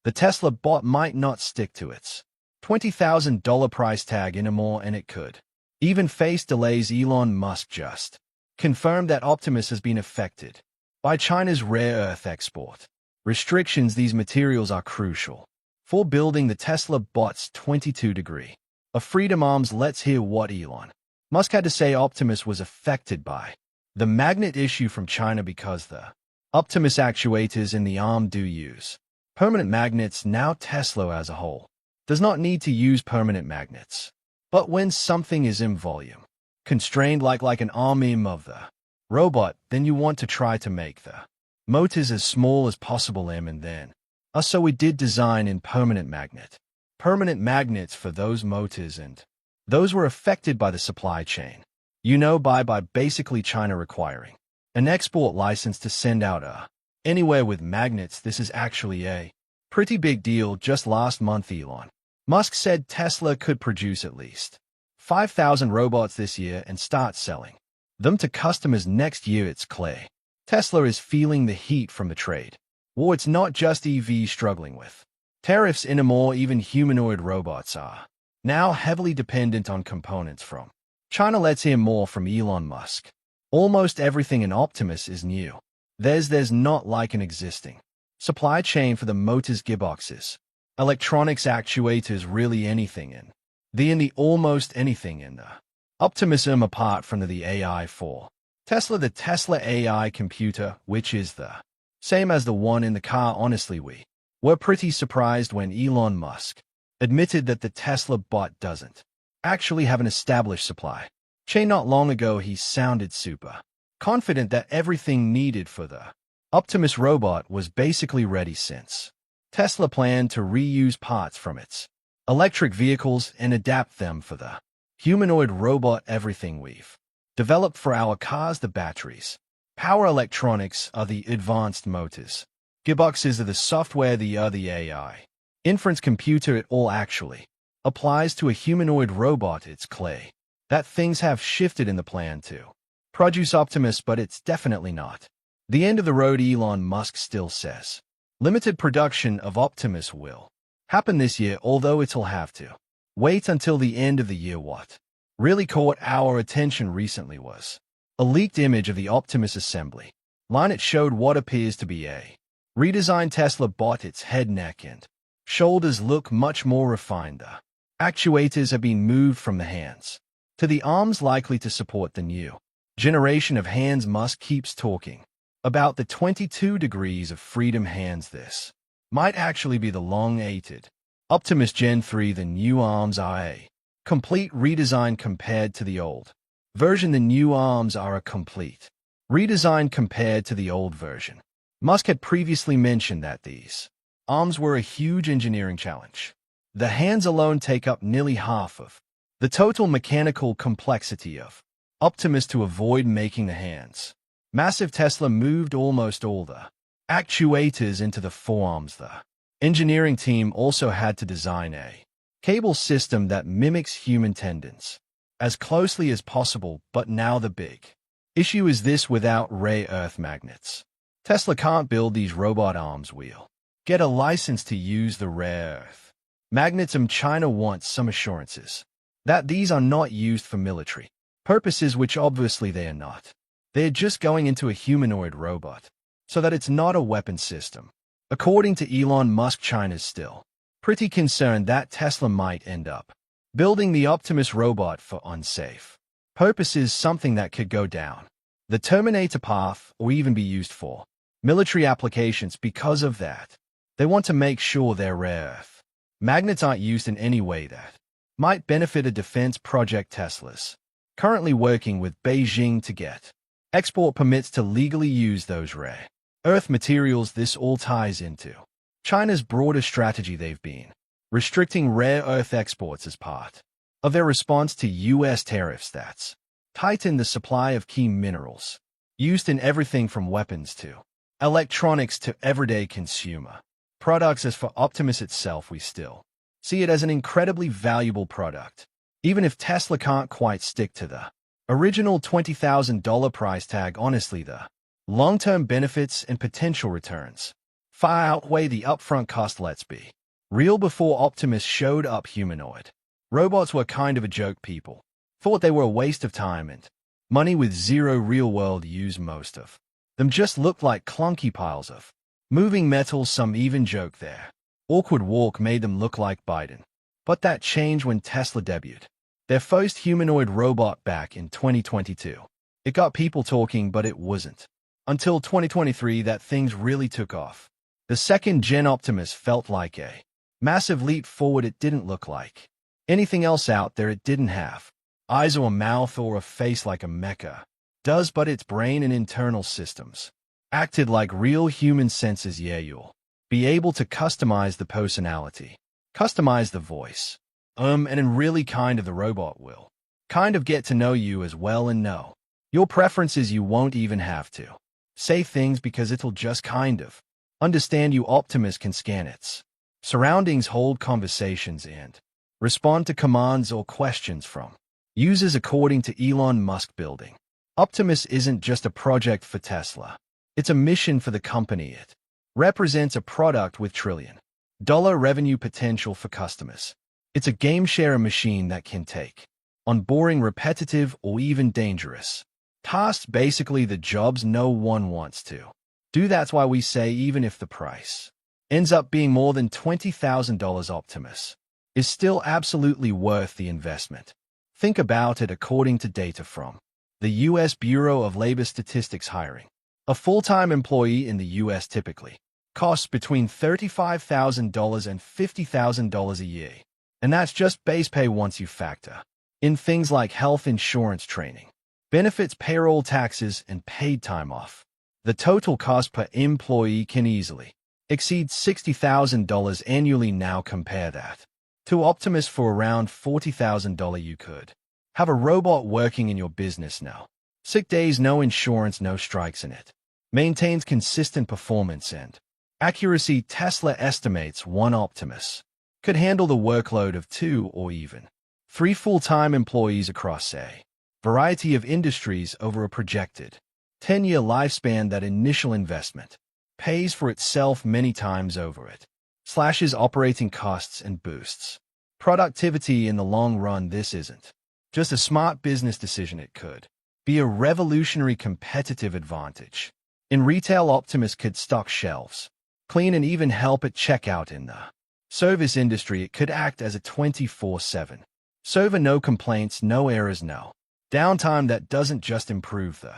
the Tesla bot might not stick to its $20,000 price tag anymore, and it could even face delays. Elon Musk just confirmed that Optimus has been affected by China's rare earth export restrictions. These materials are crucial for building the Tesla bot's 22-degree of freedom arms. Let's hear what Elon Musk had to say. Optimus was affected by the magnet issue from China because the Optimus actuators in the arm do use permanent magnets. Now Tesla as a whole does not need to use permanent magnets. But when something is in volume constrained like an arm of the robot, then you want to try to make the motors as small as possible, and then so we did design in permanent magnets for those motors, and those were affected by the supply chain. By basically China requiring an export license to send out anywhere with magnets. This is actually a pretty big deal. Just last month, Elon Musk said Tesla could produce at least 5,000 robots this year and start selling them to customers next year. It's clear Tesla is feeling the heat from the trade war. It's not just EVs struggling with tariffs anymore. Even humanoid robots are now heavily dependent on components from China. Let's hear more from Elon Musk. Almost everything in Optimus is new. There's not like an existing supply chain for the motors, gearboxes, electronics, actuators, really anything in the almost anything in the Optimus apart from the AI for Tesla, the Tesla AI computer, which is the same as the one in the car. Honestly, we were pretty surprised when Elon Musk admitted that the Tesla bot doesn't actually have an established supply chain. Not long ago, he sounded super confident that everything needed for the Optimus robot was basically ready, since Tesla planned to reuse parts from its electric vehicles and adapt them for the humanoid robot. Everything we've developed for our cars, the batteries, power electronics, are the advanced motors, gearboxes are the software, the AI inference computer, it all actually applies to a humanoid robot. It's clear that things have shifted in the plan to produce Optimus, but it's definitely not the end of the road. Elon Musk still says limited production of Optimus will happen this year, although it'll have to wait until the end of the year. What really caught our attention recently was a leaked image of the Optimus assembly line. It showed what appears to be a redesigned Tesla bot. Its head, neck, and shoulders look much more refined. The actuators have been moved from the hands to the arms, likely to support the new generation of hands. Musk keeps talking about the 22 degrees of freedom hands. This might actually be the long-awaited Optimus Gen 3. The new arms are a complete redesign compared to the old version. The new arms are a complete redesign compared to the old version. Musk had previously mentioned that these arms were a huge engineering challenge. The hands alone take up nearly half of the total mechanical complexity of Optimus. To avoid making the hands massive, Tesla moved almost all the actuators into the forearms. The engineering team also had to design a cable system that mimics human tendons as closely as possible. But now the big issue is this: without rare earth magnets, Tesla can't build these robot arms. We'll get a license to use the rare earth magnets, and China wants some assurances that these are not used for military purposes, which obviously they are not. They're just going into a humanoid robot, so that it's not a weapon system. According to Elon Musk, China's still pretty concerned that Tesla might end up building the Optimus robot for unsafe purposes, something that could go down the Terminator path or even be used for military applications. Because of that, they want to make sure their rare earth magnets aren't used in any way that might benefit a defense project. Tesla's currently working with Beijing to get export permits to legally use those rare earth materials. This all ties into China's broader strategy. They've been restricting rare earth exports as part of their response to U.S. tariffs that's tightened the supply of key minerals used in everything from weapons to electronics to everyday consumer products. As for Optimus itself, we still see it as an incredibly valuable product, even if Tesla can't quite stick to the original $20,000 price tag. Honestly, the long-term benefits and potential returns far outweigh the upfront cost. Let's be real. Before Optimus showed up, humanoid robots were kind of a joke. People thought they were a waste of time and money with zero real-world use. Most of them just looked like clunky piles of moving metal. Some even joked their awkward walk made them look like Biden. But that changed when Tesla debuted their first humanoid robot back in 2022. It got people talking, but it wasn't until 2023 that things really took off. The second-gen Optimus felt like a massive leap forward. It didn't look like anything else out there. It didn't have eyes or a mouth or a face like a mecha does, but its brain and internal systems acted like real human senses. Yeah, you'll be able to customize the personality, customize the voice, and really kind of the robot will kind of get to know you as well and know your preferences. You won't even have to say things because it'll just kind of understand you. Optimus can scan its surroundings, hold conversations, and respond to commands or questions from users. According to Elon Musk, building Optimus isn't just a project for Tesla. It's a mission for the company. It represents a product with trillion-dollar revenue potential for customers. It's a game-sharer machine that can take on boring, repetitive, or even dangerous tasks, basically the jobs no one wants to do. That's why we say even if the price ends up being more than $20,000, Optimus is still absolutely worth the investment. Think about it. According to data from the U.S. Bureau of Labor Statistics, hiring a full-time employee in the U.S. typically costs between $35,000 and $50,000 a year. And that's just base pay. Once you factor in things like health insurance, training, benefits, payroll taxes, and paid time off, the total cost per employee can easily exceed $60,000 annually. Now compare that to Optimus for around $40,000. You could have a robot working in your business. No sick days, no insurance, no strikes, in it maintains consistent performance and accuracy. Tesla estimates one Optimus could handle the workload of 2 or even 3 full-time employees across a variety of industries over a projected 10-year lifespan. That initial investment pays for itself many times over. It slashes operating costs and boosts productivity in the long run. This isn't just a smart business decision. It could be a revolutionary competitive advantage. In retail, Optimus could stock shelves, clean, and even help at checkout. In the service industry, it could act as a 24/7 server. No complaints, no errors, no downtime. That doesn't just improve the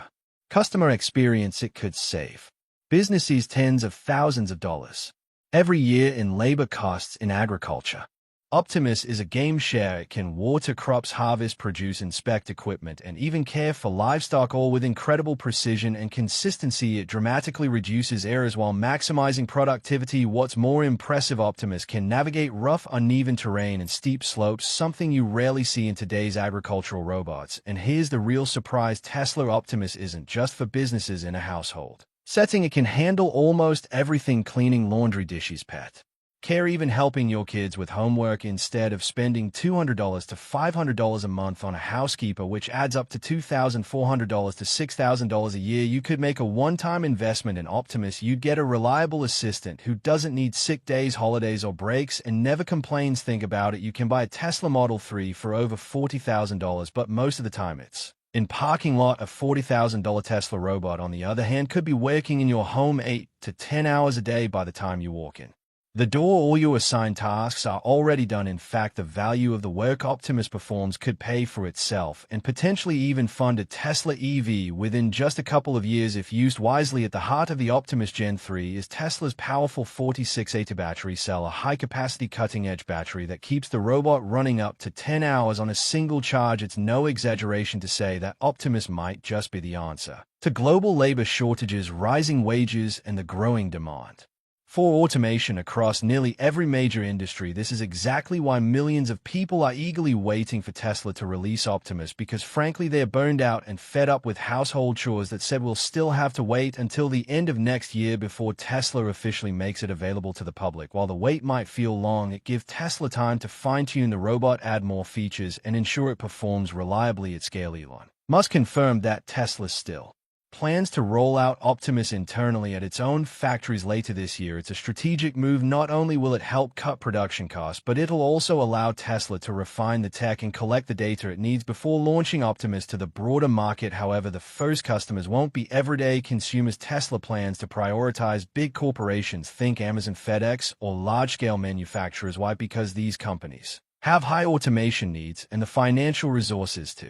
customer experience, it could save businesses tens of thousands of dollars every year in labor costs in agriculture. Optimus is a game share. It can water crops, harvest produce, inspect equipment, and even care for livestock, all with incredible precision and consistency. It dramatically reduces errors while maximizing productivity. What's more impressive, Optimus can navigate rough, uneven terrain and steep slopes, something you rarely see in today's agricultural robots. And here's the real surprise: Tesla Optimus isn't just for businesses. In a household setting, it can handle almost everything: cleaning, laundry, dishes, pet care, even helping your kids with homework. Instead of spending $200 to $500 a month on a housekeeper, which adds up to $2,400 to $6,000 a year, you could make a one-time investment in Optimus. You'd get a reliable assistant who doesn't need sick days, holidays, or breaks, and never complains. Think about it. You can buy a Tesla Model 3 for over $40,000, but most of the time it's in parking lot. A $40,000 Tesla robot, on the other hand, could be working in your home 8 to 10 hours a day. By the time you walk in the door, all your assigned tasks are already done. In fact, the value of the work Optimus performs could pay for itself and potentially even fund a Tesla EV within just a couple of years if used wisely. At the heart of the Optimus Gen 3 is Tesla's powerful 4680 battery cell, a high-capacity cutting-edge battery that keeps the robot running up to 10 hours on a single charge. It's no exaggeration to say that Optimus might just be the answer to global labor shortages, rising wages, and the growing demand for automation across nearly every major industry. This is exactly why millions of people are eagerly waiting for Tesla to release Optimus, because frankly they're burned out and fed up with household chores. That said, we'll still have to wait until the end of next year before Tesla officially makes it available to the public. While the wait might feel long, it gives Tesla time to fine-tune the robot, add more features, and ensure it performs reliably at scale. Elon Musk confirmed that Tesla's still plans to roll out Optimus internally at its own factories later this year. It's a strategic move. Not only will it help cut production costs, but it'll also allow Tesla to refine the tech and collect the data it needs before launching Optimus to the broader market. However, the first customers won't be everyday consumers. Tesla plans to prioritize big corporations, think Amazon, FedEx, or large-scale manufacturers. Why? Because these companies have high automation needs and the financial resources to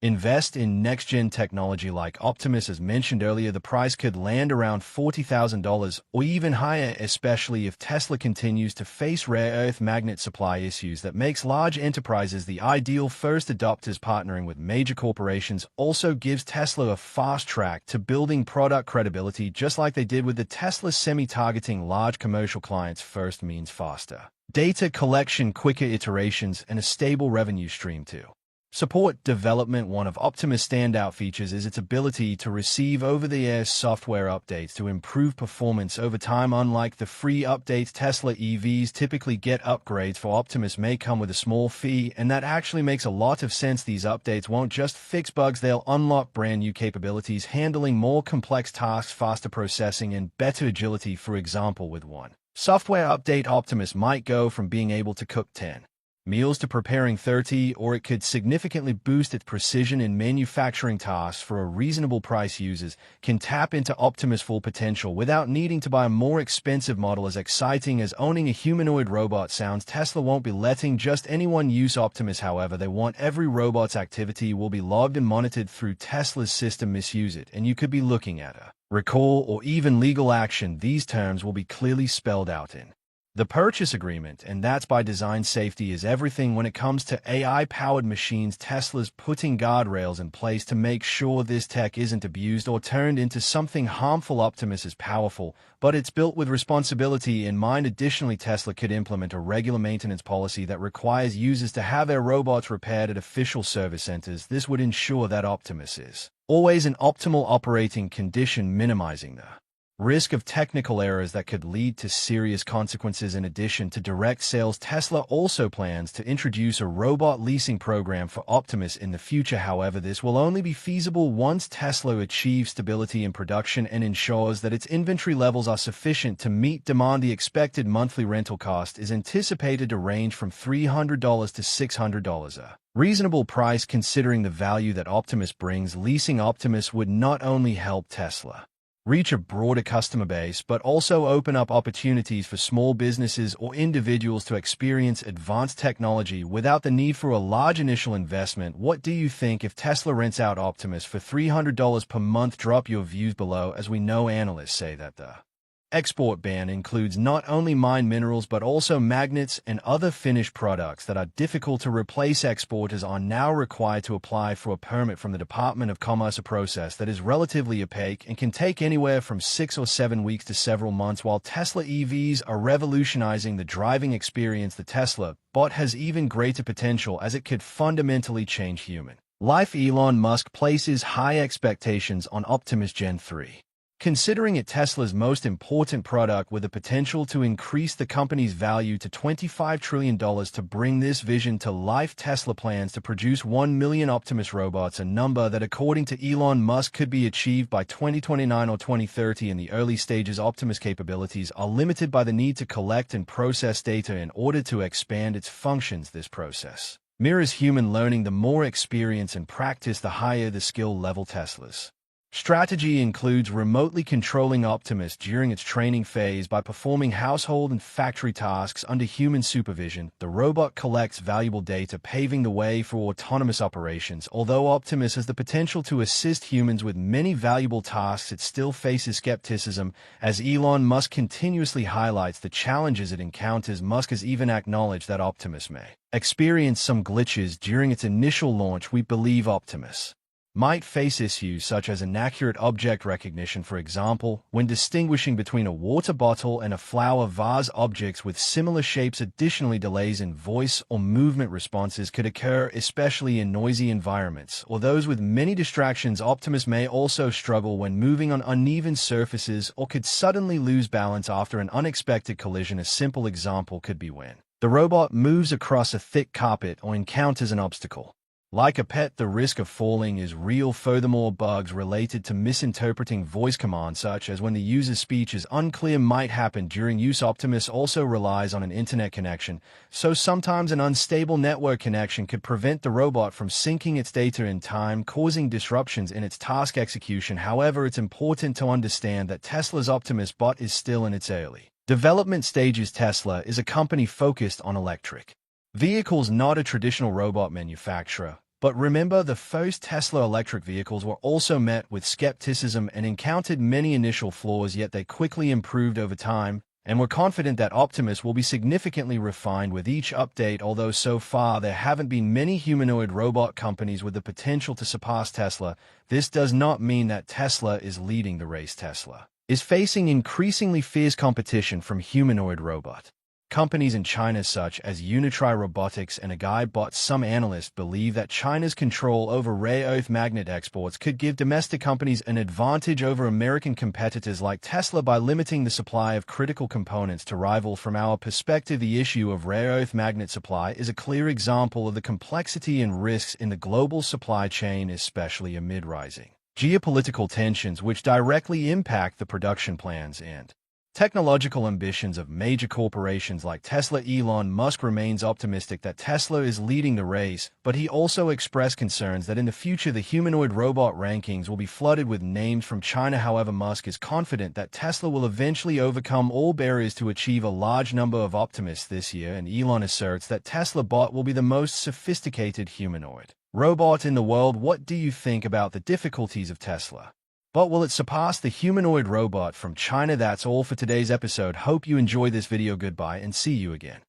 invest in next-gen technology like Optimus. As mentioned earlier, the price could land around $40,000 or even higher, especially if Tesla continues to face rare earth magnet supply issues that makes large enterprises the ideal first adopters. Partnering with major corporations also gives Tesla a fast track to building product credibility, just like they did with the Tesla Semi. Targeting large commercial clients first means faster data collection, quicker iterations, and a stable revenue stream too. Support development. One of Optimus' standout features is its ability to receive over-the-air software updates to improve performance over time. Unlike the free updates Tesla EVs typically get, upgrades for Optimus may come with a small fee, and that actually makes a lot of sense. These updates won't just fix bugs, they'll unlock brand new capabilities, handling more complex tasks, faster processing, and better agility. For example, with one software update, Optimus might go from being able to cook 10 meals to preparing 30, or it could significantly boost its precision in manufacturing tasks for a reasonable price. Users can tap into Optimus' full potential without needing to buy a more expensive model. As exciting as owning a humanoid robot sounds, Tesla won't be letting just anyone use Optimus. However, they want every robot's activity will be logged and monitored through Tesla's system. Misuse it, and you could be looking at a recall or even legal action. These terms will be clearly spelled out in the purchase agreement, and that's by design. Safety is everything when it comes to AI-powered machines. Tesla's putting guardrails in place to make sure this tech isn't abused or turned into something harmful. Optimus is powerful, but it's built with responsibility in mind. Additionally, Tesla could implement a regular maintenance policy that requires users to have their robots repaired at official service centers. This would ensure that Optimus is always in optimal operating condition, minimizing the risk of technical errors that could lead to serious consequences. In addition to direct sales, Tesla also plans to introduce a robot leasing program for Optimus in the future. However, this will only be feasible once Tesla achieves stability in production and ensures that its inventory levels are sufficient to meet demand. The expected monthly rental cost is anticipated to range from $300 to $600, a reasonable price considering the value that Optimus brings. Leasing Optimus would not only help Tesla reach a broader customer base, but also open up opportunities for small businesses or individuals to experience advanced technology without the need for a large initial investment. What do you think if Tesla rents out Optimus for $300 per month? Drop your views below, as we know analysts say that the export ban includes not only mined minerals but also magnets and other finished products that are difficult to replace. Exporters are now required to apply for a permit from the Department of Commerce, a process that is relatively opaque and can take anywhere from 6 or 7 weeks to several months. While Tesla EVs are revolutionizing the driving experience, the Tesla bot has even greater potential as it could fundamentally change human life. Elon Musk places high expectations on Optimus Gen 3. Considering it Tesla's most important product with the potential to increase the company's value to $25 trillion. To bring this vision to life, Tesla plans to produce 1 million Optimus robots, a number that according to Elon Musk could be achieved by 2029 or 2030. In the early stages, Optimus capabilities are limited by the need to collect and process data in order to expand its functions. This process mirrors human learning. The more experience and practice, the higher the skill level. Tesla's strategy includes remotely controlling Optimus during its training phase by performing household and factory tasks under human supervision. The robot collects valuable data, paving the way for autonomous operations. Although Optimus has the potential to assist humans with many valuable tasks, it still faces skepticism as Elon Musk continuously highlights the challenges it encounters. Musk has even acknowledged that Optimus may experience some glitches during its initial launch. We believe Optimus might face issues such as inaccurate object recognition, for example, when distinguishing between a water bottle and a flower vase. Objects with similar shapes. Additionally, delays in voice or movement responses could occur, especially in noisy environments or those with many distractions. Optimus may also struggle when moving on uneven surfaces or could suddenly lose balance after an unexpected collision. A simple example could be when the robot moves across a thick carpet or encounters an obstacle. Like a pet, the risk of falling is real. Furthermore, bugs related to misinterpreting voice commands, such as when the user's speech is unclear, might happen during use. Optimus also relies on an internet connection, so sometimes an unstable network connection could prevent the robot from syncing its data in time, causing disruptions in its task execution. However, it's important to understand that Tesla's Optimus bot is still in its early development stages. Tesla is a company focused on electric vehicles, not a traditional robot manufacturer. But remember, the first Tesla electric vehicles were also met with skepticism and encountered many initial flaws, yet they quickly improved over time, and we're confident that Optimus will be significantly refined with each update. Although so far there haven't been many humanoid robot companies with the potential to surpass Tesla, this does not mean that Tesla is leading the race. Tesla is facing increasingly fierce competition from humanoid robot companies in China such as Unitry Robotics and AgaiBot. Some analysts believe that China's control over rare earth magnet exports could give domestic companies an advantage over American competitors like Tesla by limiting the supply of critical components to rival. From our perspective, the issue of rare earth magnet supply is a clear example of the complexity and risks in the global supply chain, especially amid rising geopolitical tensions which directly impact the production plans and technological ambitions of major corporations like Tesla. Elon Musk remains optimistic that Tesla is leading the race, but he also expressed concerns that in the future the humanoid robot rankings will be flooded with names from China. However, Musk is confident that Tesla will eventually overcome all barriers to achieve a large number of Optimists this year, and Elon asserts that Tesla bot will be the most sophisticated humanoid robot in the world. What do you think about the difficulties of Tesla? But will it surpass the humanoid robot from China? That's all for today's episode. Hope you enjoy this video. Goodbye and see you again.